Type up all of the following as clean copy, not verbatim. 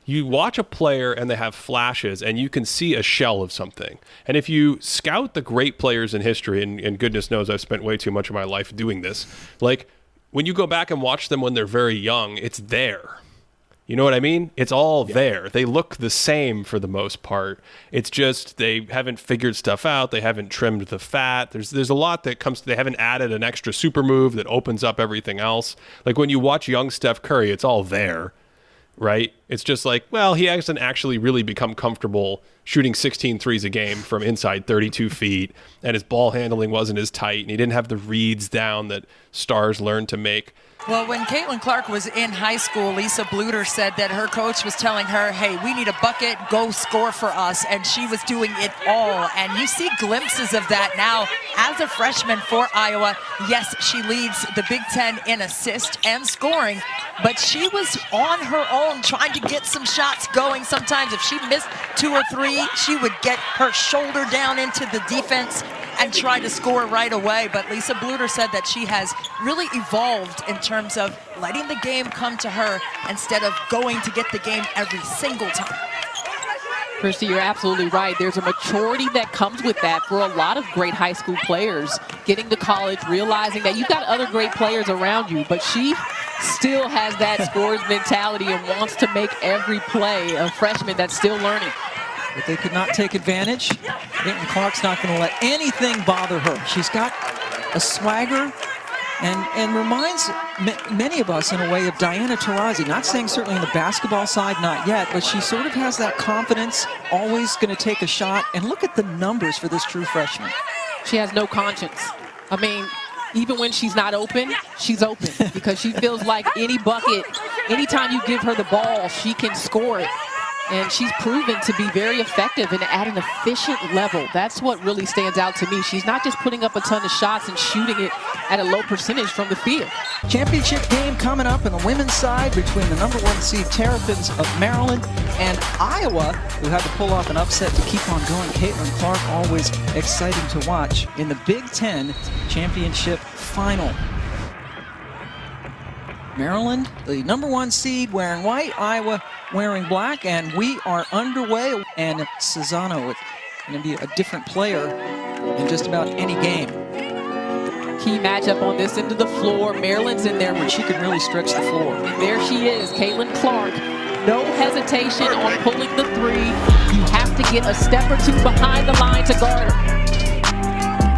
You watch a player and they have flashes and you can see a shell of something. And if you scout the great players in history, and goodness knows I've spent way too much of my life doing this, like when you go back and watch them when they're very young, it's there. You know what I mean? It's all there. They look the same for the most part. It's just they haven't figured stuff out. They haven't trimmed the fat. There's a lot that comes. They haven't added an extra super move that opens up everything else. Like when you watch young Steph Curry, it's all there. Right? It's just like, well, he hasn't actually really become comfortable shooting 16 threes a game from inside 32 feet, and his ball handling wasn't as tight, and he didn't have the reads down that stars learn to make. Well, when Caitlin Clark was in high school, Lisa Bluter said that her coach was telling her, hey, we need a bucket, go score for us, and she was doing it all. And you see glimpses of that now as a freshman for Iowa. Yes, she leads the Big Ten in assist and scoring, but she was on her own trying to get some shots going. Sometimes if she missed 2 or 3, she would get her shoulder down into the defense and try to score right away. But Lisa Bluter said that she has really evolved in terms of letting the game come to her instead of going to get the game every single time. Christy, you're absolutely right. There's a maturity that comes with that for a lot of great high school players. Getting to college, realizing that you've got other great players around you, but she still has that scorer's mentality and wants to make every play. A freshman that's still learning. But they could not take advantage. Caitlin Clark's not going to let anything bother her. She's got a swagger and reminds many of us in a way of Diana Taurasi. Not saying certainly in the basketball side, not yet, but she sort of has that confidence, always going to take a shot. And look at the numbers for this true freshman. She has no conscience. I mean, even when she's not open, she's open because she feels like any bucket, anytime you give her the ball, she can score it. And she's proven to be very effective and at an efficient level. That's what really stands out to me. She's not just putting up a ton of shots and shooting it at a low percentage from the field. Championship game coming up on the women's side between the #1 seed Terrapins of Maryland and Iowa, who had to pull off an upset to keep on going. Caitlin Clark, always exciting to watch in the Big 10 championship final. Maryland, the #1 seed, wearing white, Iowa wearing black, and we are underway. And Cesano is going to be a different player in just about any game. Key matchup on this end of the floor. Maryland's in there, where she can really stretch the floor. And there she is, Caitlin Clark. No hesitation on pulling the 3. You have to get a step or two behind the line to guard her.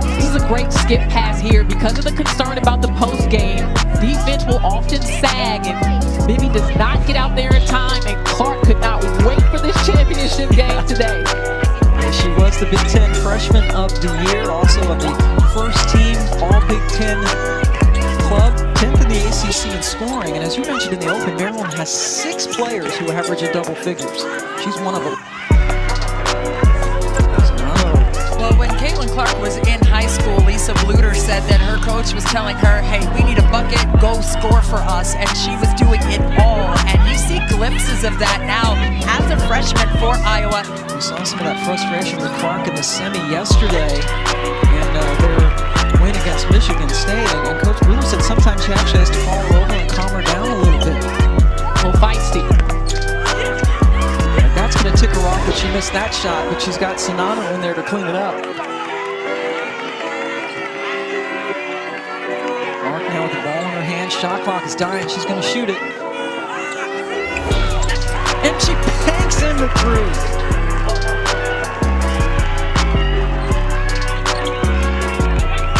This is a great skip pass here because of the concern about the post game. Defense will often sag, and Bibby does not get out there in time, and Clark could not wait for this championship game today. And she was the Big 10 Freshman of the Year, also on the first team All Big 10 club, 10th in the ACC in scoring. And as you mentioned in the open, Maryland has 6 players who average in double figures. She's one of them. Well, when Caitlin Clark was in high school, Lisa Bluter said that her coach was telling her, hey, we need a bucket, go score for us, and she was doing it all. And you see glimpses of that now as a freshman for Iowa. We saw some of that frustration with Clark in the semi yesterday, and their win against Michigan State. And Coach Bluter said sometimes she actually has to call her over and calm her down a little bit. Well, feisty. That's going to tick her off that she missed that shot, but she's got Sonano in there to clean it up. Clark now with the ball in her hand. Shot clock is dying. She's going to shoot it. And she banks in the through.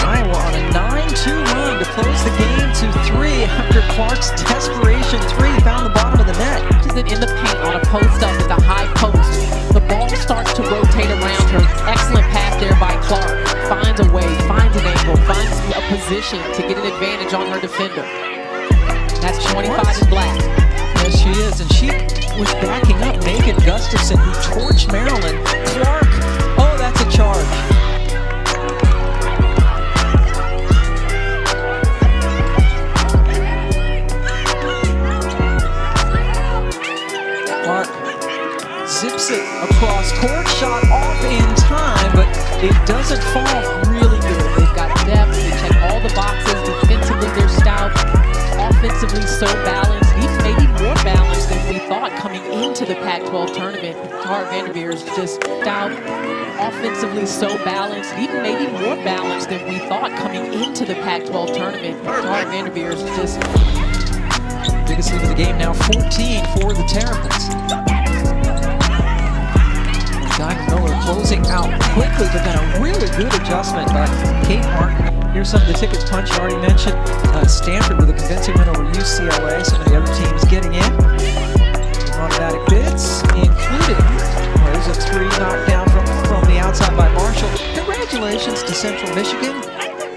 Iowa on a 9-2 run to close the game to 3 after Clark's desperation 3 found the bottom of the net. In the paint on a post up at the high post. The ball starts to rotate around her. Excellent pass there by Clark. Finds a way, finds an angle, finds a position to get an advantage on her defender. That's 25 in black. Yes, she is. And she was backing up Megan Gustafson, who torched Maryland. Clark, oh, that's a charge. Zips it across court, shot off in time, but it doesn't fall really good. They've got depth, they check all the boxes, defensively they're stout. offensively so balanced, even maybe more balanced than we thought coming into the Pac-12 tournament. Tara Vanderveer is just out offensively so balanced, even maybe more balanced than we thought coming into the Pac-12 tournament. Tara Vanderveer is just biggest lead of the game now, 14 for the Terrapins. Diamond Miller closing out quickly, but then a really good adjustment by Kate Martin. Here's some of the ticket punch I already mentioned. Stanford with a convincing win over UCLA. Some of the other teams getting in. Automatic bids, including, there's a three knocked down from the outside by Marshall. Congratulations to Central Michigan.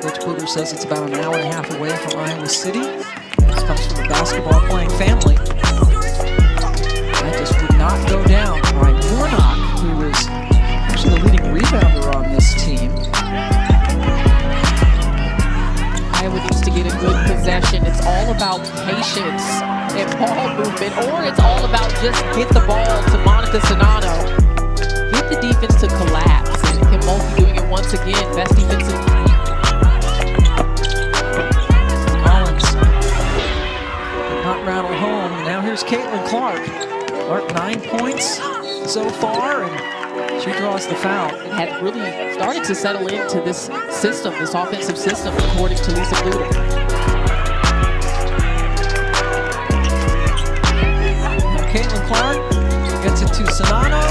Coach Bluder says it's about an hour and a half away from Iowa City. This comes from a basketball playing family. That just would not go down. Ryan Warnock, who is actually the leading rebounder on this team. Iowa needs to get a good possession. It's all about patience and ball movement, or it's all about just get the ball to Monica Sonano. Get the defense to collapse, and Kim Mulkey doing it once again. Best defensive. Collins not rattle home. Now here's Caitlin Clark. Clark 9 points so far, and she draws the foul. It had really started to settle into this system, this offensive system, according to Lisa Bluder. Now Caitlin Clark gets it to Sonano,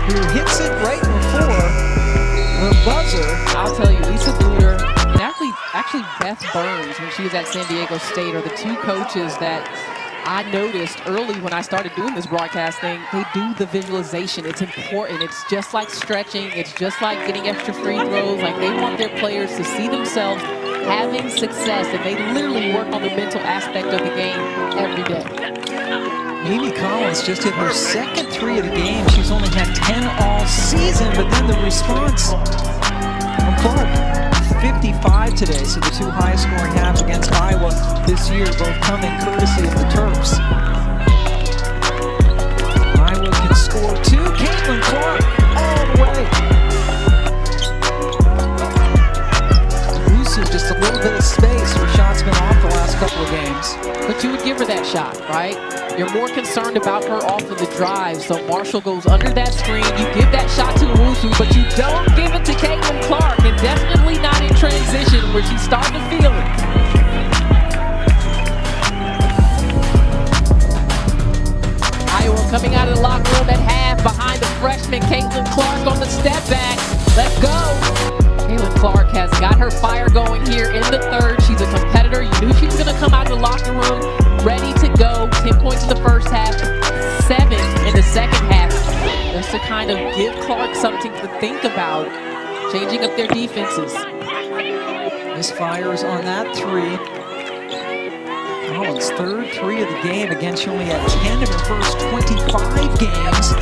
who hits it right before the buzzer. I'll tell you, Lisa Bluder and actually Beth Burns, when she was at San Diego State, are the two coaches that I noticed early when I started doing this broadcasting. They do the visualization. It's important. It's just like stretching. It's just like getting extra free throws. Like, they want their players to see themselves having success, and they literally work on the mental aspect of the game every day. Amy Collins just hit her second three of the game. She's only had 10 all season, but then the response from Clark, 55 today, so the two highest scoring halves against Iowa this year, both coming courtesy of the Terps. Iowa can score two. Caitlin Clark all the way. Wusu just a little bit of space. Her shot's been off the last couple of games. But you would give her that shot, right? You're more concerned about her off of the drive, so Marshall goes under that screen. You give that shot to Wusu, but you don't give it to Caitlin Clark, and definitely not in transition where she's starting to feel it. Iowa coming out of the locker room at half behind the freshman Caitlin Clark on the step back. Let's go. Caitlin Clark has got her fire going here in the third. She's a competitor. You knew she was going to come out of the locker room ready to go. 10 points in the first half, 7 in the second half. Just to kind of give Clark something to think about, changing up their defenses. Misfires on that three. Collins' third three of the game. Again, she only had 10 in her first 25 games.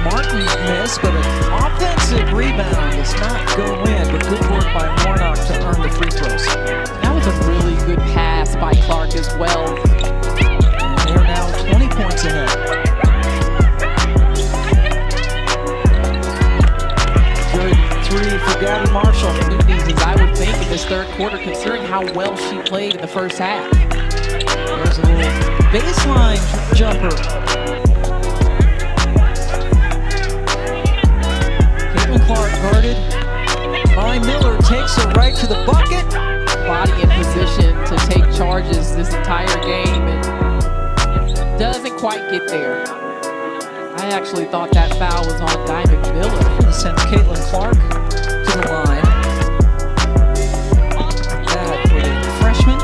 Martin missed, but an offensive rebound does not go in, but good work by Warnock to earn the free throws. That was a really good pass by Clark as well. And they're now 20 points ahead. Good three for Gabby Marshall. As I would think in this third quarter, considering how well she played in the first half. There's a little baseline jumper. Caitlin Clark guarded by Miller, takes it right to the bucket. Body in position to take charges this entire game and doesn't quite get there. I actually thought that foul was on Diamond Miller. Sends Caitlin Clark to the line. Bad for the freshman.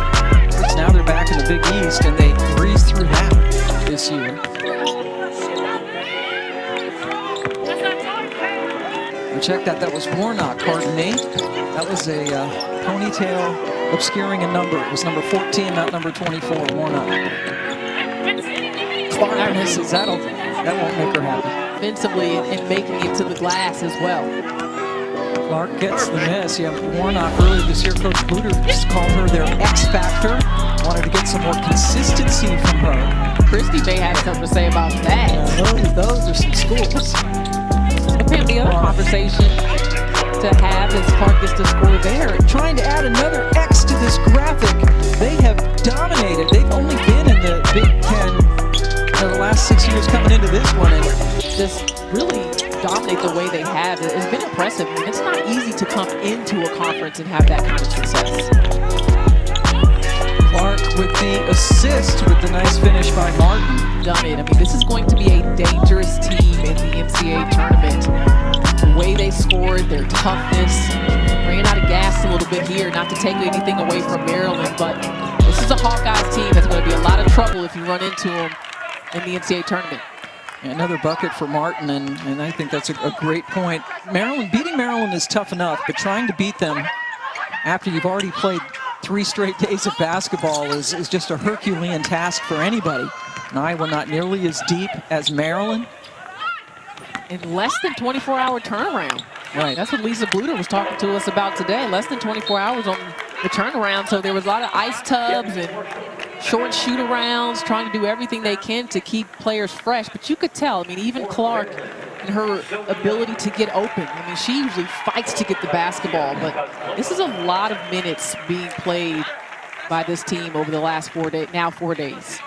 Because now they're back in the Big East and they breeze through that this year. Check that. That was Warnock, pardon me. That was a ponytail obscuring a number. It was number 14, not number 24, Warnock. Clark misses. That won't make her happy. Offensively and making it to the glass as well. Clark gets the miss. Yeah, Warnock earlier this year, Coach Bluder just called her their X factor. Wanted to get some more consistency from her. Christy may have something to say about that. Yeah, those are some schools. Pam, the other conversation to have is Clark gets to score there. Trying to add another X to this graphic. They have dominated. They've only been in the Big 10 for the last 6 years coming into this one. And Just really dominate the way they have. It's been impressive. I mean, it's not easy to come into a conference and have that kind of success. Clark with the assist with the nice finish by Martin. Done it. I mean, this is going to be a dangerous team in the NCAA tournament. The way they scored, their toughness, ran out of gas a little bit here, not to take anything away from Maryland, but this is a Hawkeyes team that's going to be a lot of trouble if you run into them in the NCAA tournament. Another bucket for Martin, and I think that's a great point. Beating Maryland is tough enough, but trying to beat them after you've already played 3 straight days of basketball is just a Herculean task for anybody. And Iowa not nearly as deep as Maryland. In less than 24-hour turnaround. Right. That's what Lisa Bluter was talking to us about today. Less than 24 hours on the turnaround. So there was a lot of ice tubs and short shoot-arounds, trying to do everything they can to keep players fresh. But you could tell, I mean, even Clark and her ability to get open. I mean, she usually fights to get the basketball, but this is a lot of minutes being played by this team over the last 4 days.